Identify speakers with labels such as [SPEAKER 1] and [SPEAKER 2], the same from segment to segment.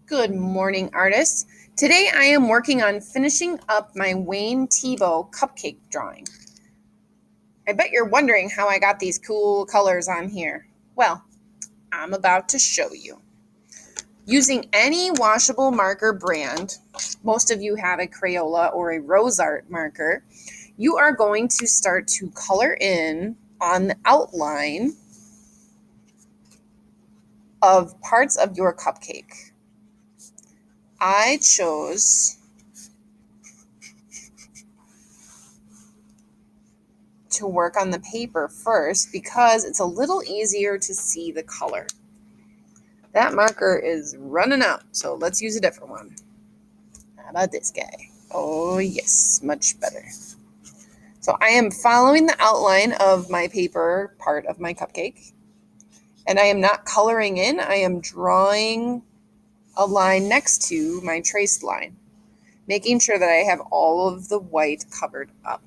[SPEAKER 1] Good morning, artists. Today I am working on finishing up my Thiebaud cupcake drawing. I bet you're wondering how I got these cool colors on here. Well, I'm about to show you. Using any washable marker brand, most of you have a Crayola or a Rose Art marker, you are going to start to color in on the outline of parts of your cupcake. I chose to work on the paper first because it's a little easier to see the color. That marker is running out, so let's use a different one. How about this guy? Oh yes, much better. So I am following the outline of my paper part of my cupcake, and I am not coloring in, I am drawing a line next to my traced line, making sure that I have all of the white covered up.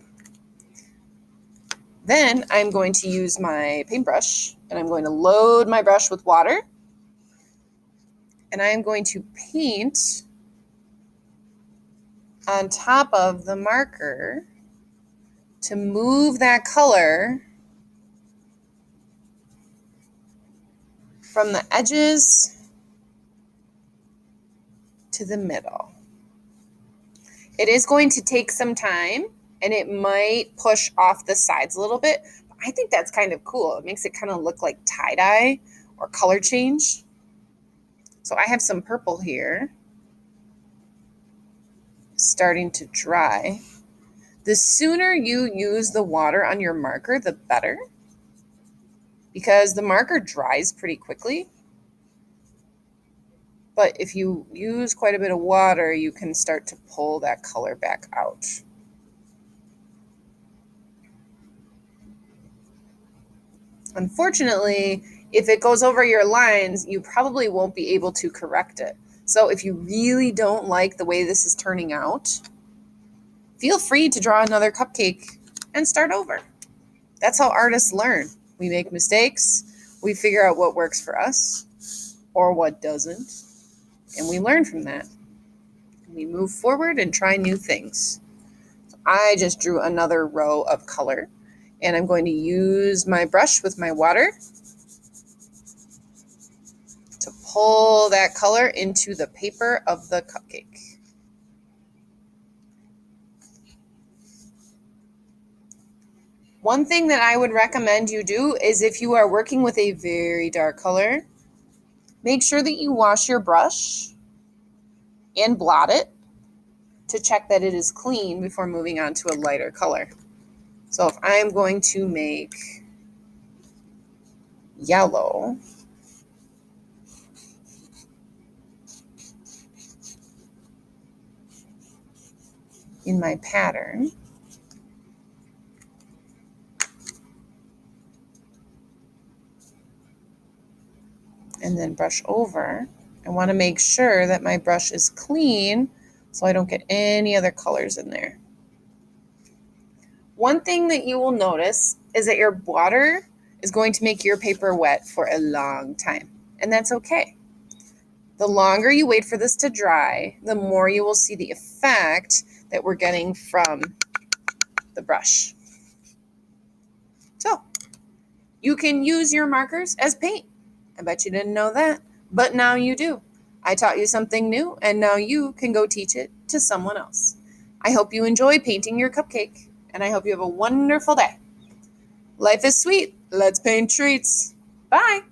[SPEAKER 1] Then I'm going to use my paintbrush, and I'm going to load my brush with water, and I am going to paint on top of the marker to move that color from the edges to the middle. It is going to take some time, and it might push off the sides a little bit. But I think that's kind of cool. It makes it kind of look like tie-dye or color change. So I have some purple here starting to dry. The sooner you use the water on your marker, the better, because the marker dries pretty quickly. But if you use quite a bit of water, you can start to pull that color back out. Unfortunately, if it goes over your lines, you probably won't be able to correct it. So if you really don't like the way this is turning out, feel free to draw another cupcake and start over. That's how artists learn. We make mistakes, we figure out what works for us or what doesn't, and we learn from that. We move forward and try new things. So I just drew another row of color, and I'm going to use my brush with my water to pull that color into the paper of the cupcake. One thing that I would recommend you do is if you are working with a very dark color, make sure that you wash your brush and blot it to check that it is clean before moving on to a lighter color. So if I'm going to make yellow, in my pattern, and then brush over, I want to make sure that my brush is clean so I don't get any other colors in there. One thing that you will notice is that your water is going to make your paper wet for a long time, and that's okay. The longer you wait for this to dry, the more you will see the effect that we're getting from the brush. So you can use your markers as paint. I bet you didn't know that, but now you do. I taught you something new, and now you can go teach it to someone else. I hope you enjoy painting your cupcake, and I hope you have a wonderful day. Life is sweet. Let's paint treats. Bye.